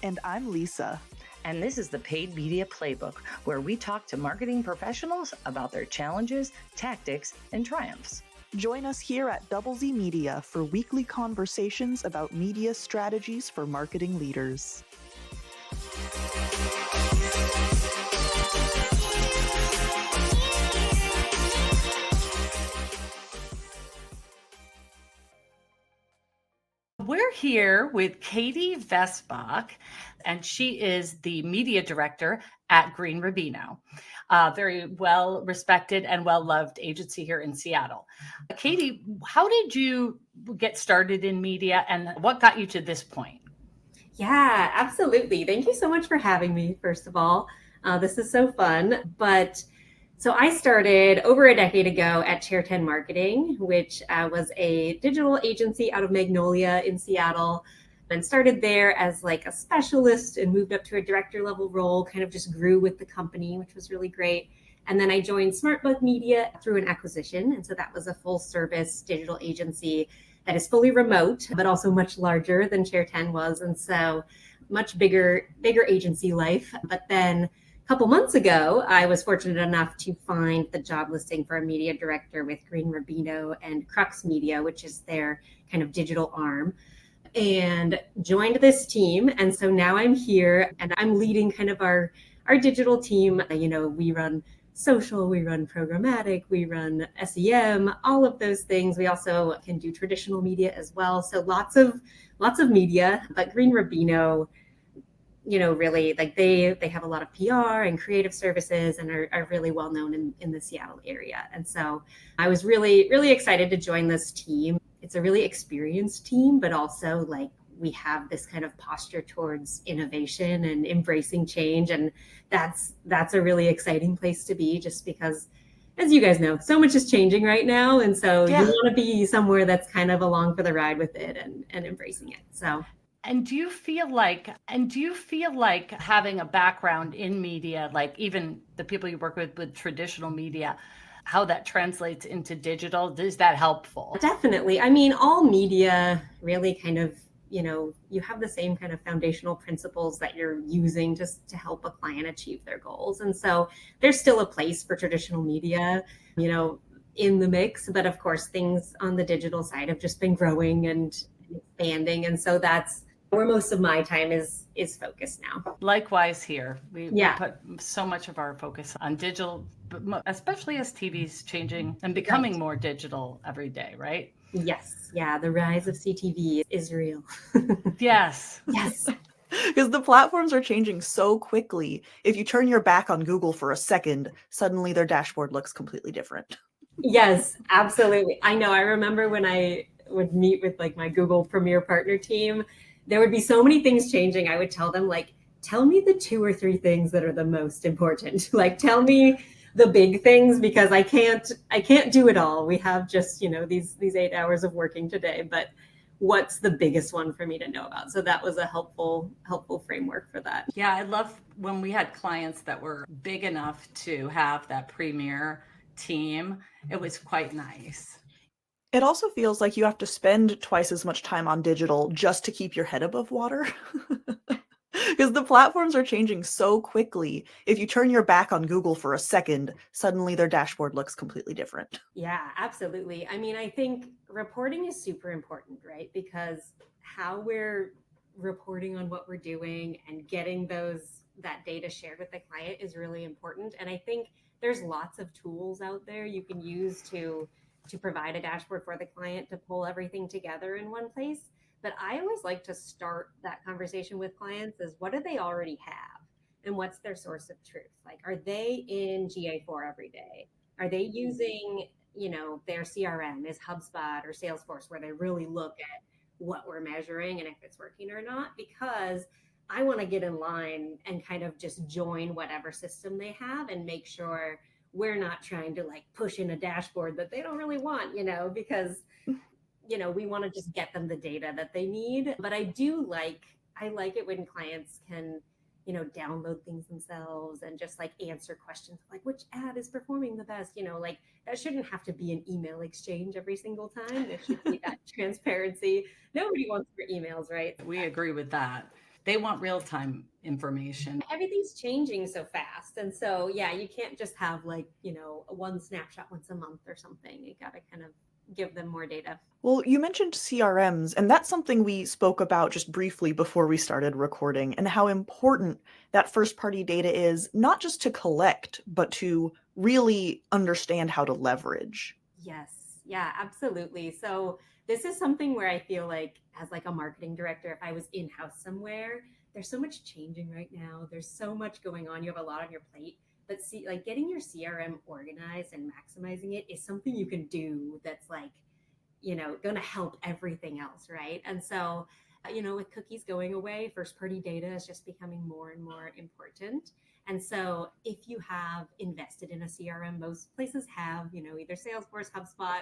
And I'm Lisa. And this is the Paid Media Playbook, where we talk to marketing professionals about their challenges, tactics, and triumphs. Join us here at Double Z Media for weekly conversations about media strategies for marketing leaders. We're here with Katie Vest Bach, and she is the media director at Green Rubino, a very well respected and well loved agency here in Seattle. Katie, how did you get started in media and what got you to this point? Yeah, absolutely. Thank you so much for having me, first of all. This is so fun. So I started over a decade ago at Chair 10 Marketing, which was a digital agency out of Magnolia in Seattle, and started there as like a specialist and moved up to a director level role, kind of just grew with the company, which was really great. And then I joined SmartBug Media through an acquisition. And so that was a full service digital agency that is fully remote, but also much larger than Chair 10 was. And so much bigger agency life. But then couple months ago, I was fortunate enough to find the job listing for a media director with Green Rubino and Crux Media, which is their kind of digital arm, and joined this team. And so now I'm here and I'm leading kind of our digital team. We run social, we run programmatic, we run SEM, all of those things. We also can do traditional media as well. So lots of media, but Green Rubino, really like they have a lot of PR and creative services and are really well known in the Seattle area. And so I was really, really excited to join this team. It's a really experienced team, but also like we have this kind of posture towards innovation and embracing change. And that's a really exciting place to be, just because, as you guys know, so much is changing right now. And so you want to be somewhere that's kind of along for the ride with it and embracing it. So. And do you feel like having a background in media, like even the people you work with traditional media, how that translates into digital, is that helpful? Definitely. I mean, all media really kind of, you have the same kind of foundational principles that you're using just to help a client achieve their goals. And so there's still a place for traditional media, in the mix. But of course, things on the digital side have just been growing and expanding. And so that's where most of my time is focused now. Likewise here. We put so much of our focus on digital, especially as TV's changing and becoming more digital every day, right? Yes. Yeah. The rise of CTV is real. Yes. Because the platforms are changing so quickly. If you turn your back on Google for a second, suddenly their dashboard looks completely different. Yes, absolutely. I know. I remember when I would meet with like my Google Premier Partner team, there would be so many things changing. I would tell them, like, tell me the 2 or 3 things that are the most important. Like, tell me the big things, because I can't do it all. We have just, these 8 hours of working today, but what's the biggest one for me to know about? So that was a helpful framework for that. Yeah, I love when we had clients that were big enough to have that premier team. It was quite nice. It also feels like you have to spend twice as much time on digital just to keep your head above water. Because the platforms are changing so quickly. If you turn your back on Google for a second, suddenly their dashboard looks completely different. Yeah, absolutely. I mean, I think reporting is super important, right? Because how we're reporting on what we're doing and getting that data shared with the client is really important. And I think there's lots of tools out there you can use to provide a dashboard for the client to pull everything together in one place. But I always like to start that conversation with clients is, what do they already have? And what's their source of truth? Like, are they in GA4 every day? Are they using, their CRM is HubSpot or Salesforce, where they really look at what we're measuring and if it's working or not? Because I want to get in line and kind of just join whatever system they have and make sure we're not trying to like push in a dashboard that they don't really want, because, we want to just get them the data that they need. But I like it when clients can, download things themselves and just like answer questions like, which ad is performing the best? Like that shouldn't have to be an email exchange every single time. There should be that transparency. Nobody wants your emails, right? We agree with that. They want real-time information. Everything's changing so fast. And so, yeah, you can't just have like, a one snapshot once a month or something. You got to kind of give them more data. Well, you mentioned CRMs, and that's something we spoke about just briefly before we started recording, and how important that first-party data is, not just to collect, but to really understand how to leverage. Yes. Yeah, absolutely. So this is something where I feel like as like a marketing director, if I was in-house somewhere, there's so much changing right now. There's so much going on. You have a lot on your plate. But see, like getting your CRM organized and maximizing it is something you can do that's like, going to help everything else, right? And so, with cookies going away, first party data is just becoming more and more important. And so, if you have invested in a CRM, most places have, either Salesforce, HubSpot,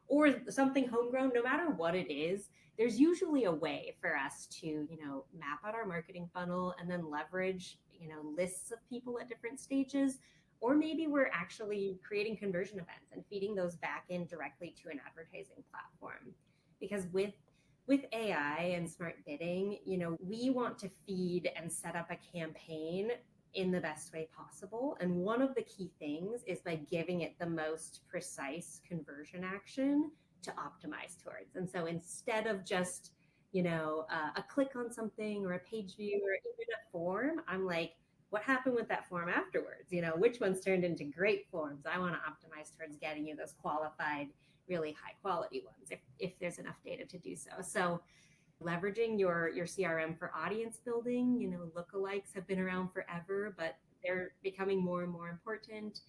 or something homegrown. No matter what it is, there's usually a way for us to, map out our marketing funnel and then leverage, lists of people at different stages. Or maybe we're actually creating conversion events and feeding those back in directly to an advertising platform. Because with AI and smart bidding, we want to feed and set up a campaign in the best way possible. And one of the key things is by giving it the most precise conversion action to optimize towards. And so instead of just, a click on something or a page view or even a form, I'm like, what happened with that form afterwards? Which ones turned into great forms? I want to optimize towards getting you those qualified, really high quality ones if there's enough data to do so. So leveraging your CRM for audience building, lookalikes have been around forever, but they're becoming more and more important.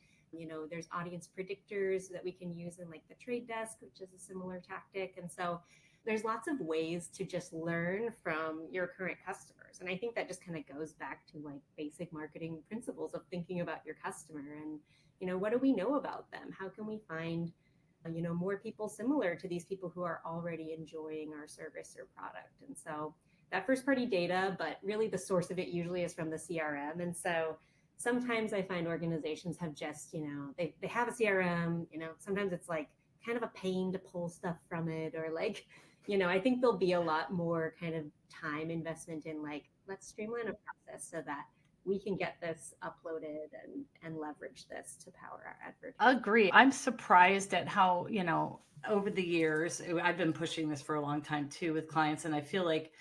There's audience predictors that we can use in like the trade desk, which is a similar tactic. And so there's lots of ways to just learn from your current customers. And I think that just kind of goes back to like basic marketing principles of thinking about your customer and, what do we know about them? How can we find, more people similar to these people who are already enjoying our service or product? And so that first party data, but really the source of it usually is from the CRM. And so sometimes I find organizations have just, they have a CRM, sometimes it's like kind of a pain to pull stuff from it, or like, I think there'll be a lot more kind of time investment in like, let's streamline a process so that we can get this uploaded and leverage this to power our advertising. Agree. I'm surprised at how, over the years, I've been pushing this for a long time too with clients, and I feel like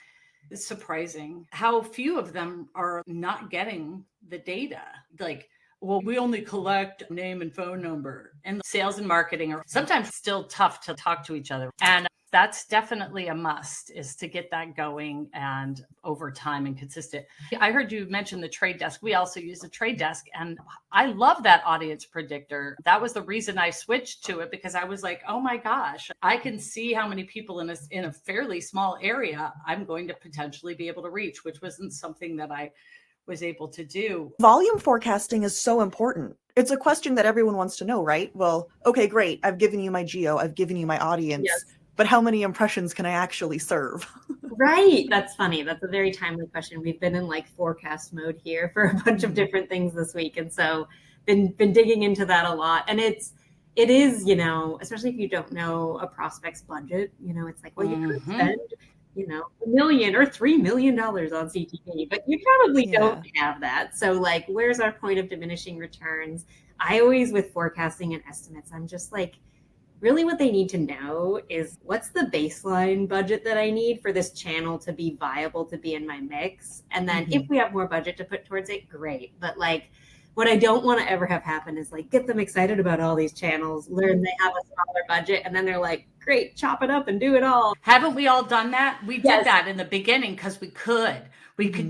it's surprising how few of them are not getting the data. Like, well, we only collect name and phone number, and sales and marketing are sometimes still tough to talk to each other. And that's definitely a must, is to get that going and over time and consistent. I heard you mention the trade desk. We also use the trade desk, and I love that audience predictor. That was the reason I switched to it, because I was like, oh my gosh, I can see how many people in a fairly small area I'm going to potentially be able to reach, which wasn't something that I was able to do. Volume forecasting is so important. It's a question that everyone wants to know, right? Well, okay, great. I've given you my geo, I've given you my audience, yes, but how many impressions can I actually serve? Right. That's funny. That's a very timely question. We've been in like forecast mode here for a bunch of different things this week. And so been digging into that a lot. And it is, especially if you don't know a prospect's budget, it's like, well, you could spend, $1 million or $3 million on CTV, but you probably don't have that. So like, where's our point of diminishing returns? I always, with forecasting and estimates, I'm just like, really what they need to know is what's the baseline budget that I need for this channel to be viable, to be in my mix. And then if we have more budget to put towards it, great. But like, what I don't want to ever have happen is like, get them excited about all these channels, learn they have a smaller budget, and then they're like, great, chop it up and do it all. Haven't we all done that? We did that in the beginning because we could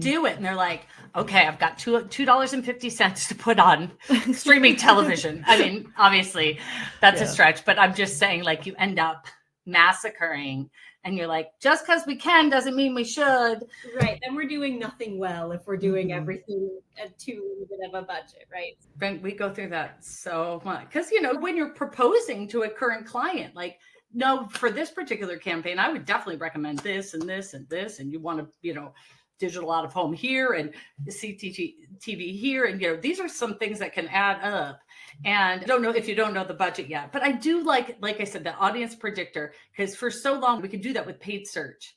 do it. And they're like, okay, I've got $2.50 to put on streaming television. I mean, obviously that's a stretch, but I'm just saying, like, you end up massacring, and you're like, just because we can doesn't mean we should. Right. And we're doing nothing well if we're doing everything at too limited of a budget, right? And we go through that so much because, when you're proposing to a current client, like, no, for this particular campaign, I would definitely recommend this and this and this. And you want to, digital out of home here and CTV here. And, these are some things that can add up. And I don't know if you don't know the budget yet, but I do like I said, the audience predictor, because for so long we could do that with paid search,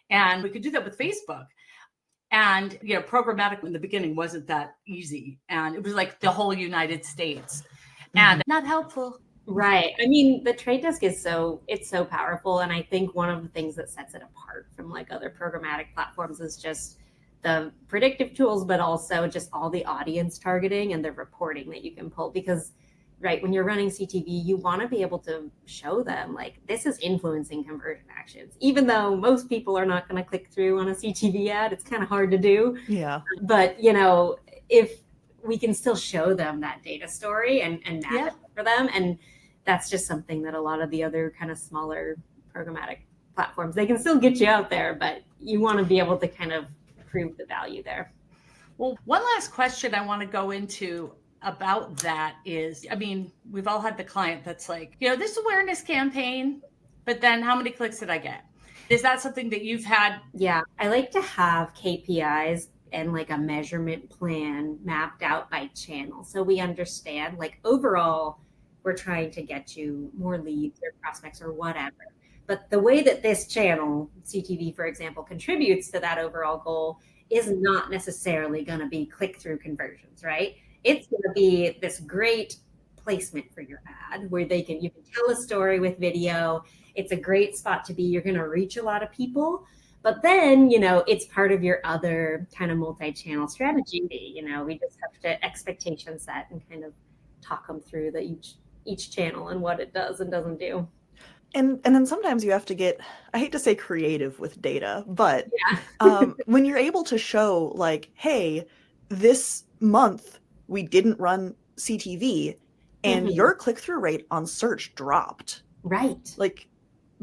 and we could do that with Facebook. And, programmatic in the beginning wasn't that easy. And it was like the whole United States and not helpful. Right. I mean, the trade desk is it's so powerful. And I think one of the things that sets it apart from like other programmatic platforms is just the predictive tools, but also just all the audience targeting and the reporting that you can pull. Because, right, when you're running CTV, you want to be able to show them like this is influencing conversion actions. Even though most people are not going to click through on a CTV ad, it's kind of hard to do. Yeah. But, if we can still show them that data story and map it for them. And that's just something that a lot of the other kind of smaller programmatic platforms, they can still get you out there, but you want to be able to kind of prove the value there. Well, one last question I want to go into about that is, I mean, we've all had the client that's like, this awareness campaign, but then how many clicks did I get? Is that something that you've had? Yeah, I like to have KPIs and like a measurement plan mapped out by channel. So we understand like overall, we're trying to get you more leads or prospects or whatever. But the way that this channel, CTV, for example, contributes to that overall goal is not necessarily going to be click-through conversions, right? It's going to be this great placement for your ad where you can tell a story with video. It's a great spot to be. You're going to reach a lot of people. But then, it's part of your other kind of multi-channel strategy. We just have to expectation set and kind of talk them through each channel and what it does and doesn't do. And then sometimes you have to get, I hate to say creative with data, but when you're able to show like, hey, this month we didn't run CTV and your click-through rate on search dropped. Right. Like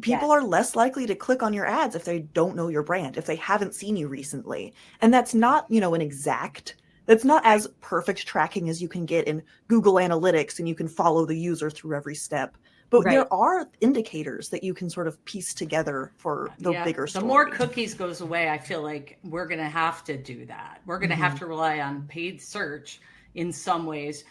people are less likely to click on your ads if they don't know your brand, if they haven't seen you recently. And that's not, that's not as perfect tracking as you can get in Google Analytics and you can follow the user through every step. But there are indicators that you can sort of piece together for the bigger story. The more cookies goes away, I feel like we're going to have to do that. We're going to have to rely on paid search in some ways,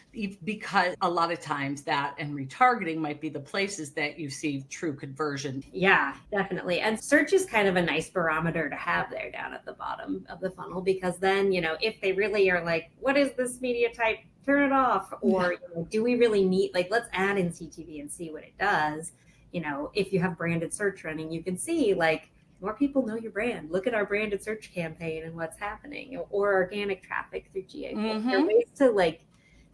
because a lot of times that and retargeting might be the places that you see true conversion. Yeah, definitely. And search is kind of a nice barometer to have there down at the bottom of the funnel, because then, if they really are like, what is this media type? Turn it off. Or do we really need, like, let's add in CTV and see what it does. If you have branded search running, you can see like more people know your brand. Look at our branded search campaign and what's happening, or organic traffic through GA. There are ways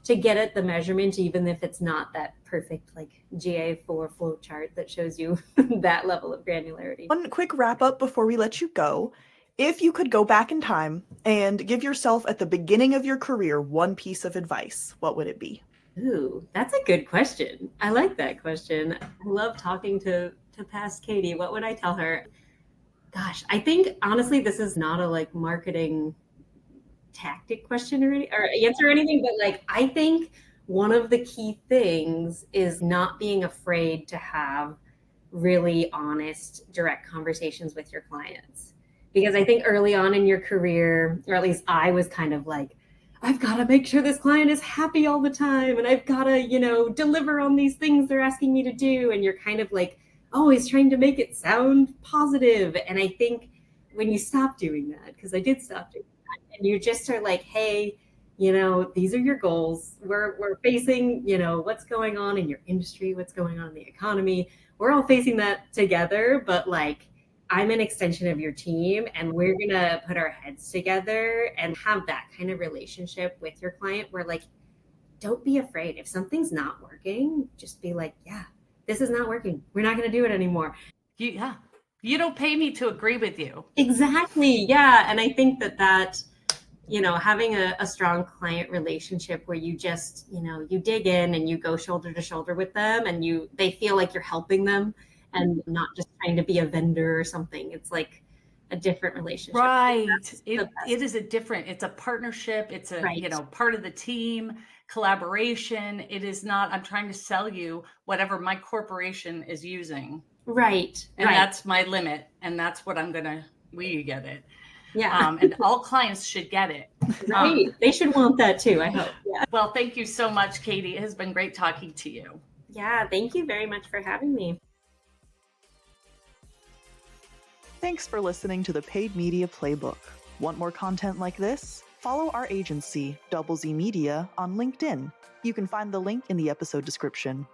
to get at the measurement, even if it's not that perfect like GA4 flow chart that shows you that level of granularity. One quick wrap up before we let you go. If you could go back in time and give yourself at the beginning of your career one piece of advice, what would it be? Ooh, that's a good question. I like that question. I love talking to past Katie. What would I tell her? Gosh, I think honestly, this is not a like marketing tactic question or answer or anything, but like I think one of the key things is not being afraid to have really honest, direct conversations with your clients. Because I think early on in your career, or at least I was kind of like, I've got to make sure this client is happy all the time, and I've got to, deliver on these things they're asking me to do. And you're kind of like always trying to make it sound positive. And I think when you stop doing that, because I did stop doing that, and you just are like, hey, these are your goals. We're facing, what's going on in your industry, what's going on in the economy. We're all facing that together, but like, I'm an extension of your team, and we're going to put our heads together and have that kind of relationship with your client where like, don't be afraid. If something's not working, just be like, yeah, this is not working. We're not going to do it anymore. You don't pay me to agree with you. Exactly. Yeah. And I think that, having a strong client relationship where you just, you dig in and you go shoulder to shoulder with them, and they feel like you're helping them and not just trying to be a vendor or something. It's like a different relationship. Right. It is it's a partnership. It's a, part of the team, collaboration. It is not, I'm trying to sell you whatever my corporation is using. Right. And that's my limit. And that's what you get it. Yeah. And all clients should get it. Right. They should want that too, I hope. Yeah. Well, thank you so much, Katie. It has been great talking to you. Yeah. Thank you very much for having me. Thanks for listening to the Paid Media Playbook. Want more content like this? Follow our agency, Double Z Media, on LinkedIn. You can find the link in the episode description.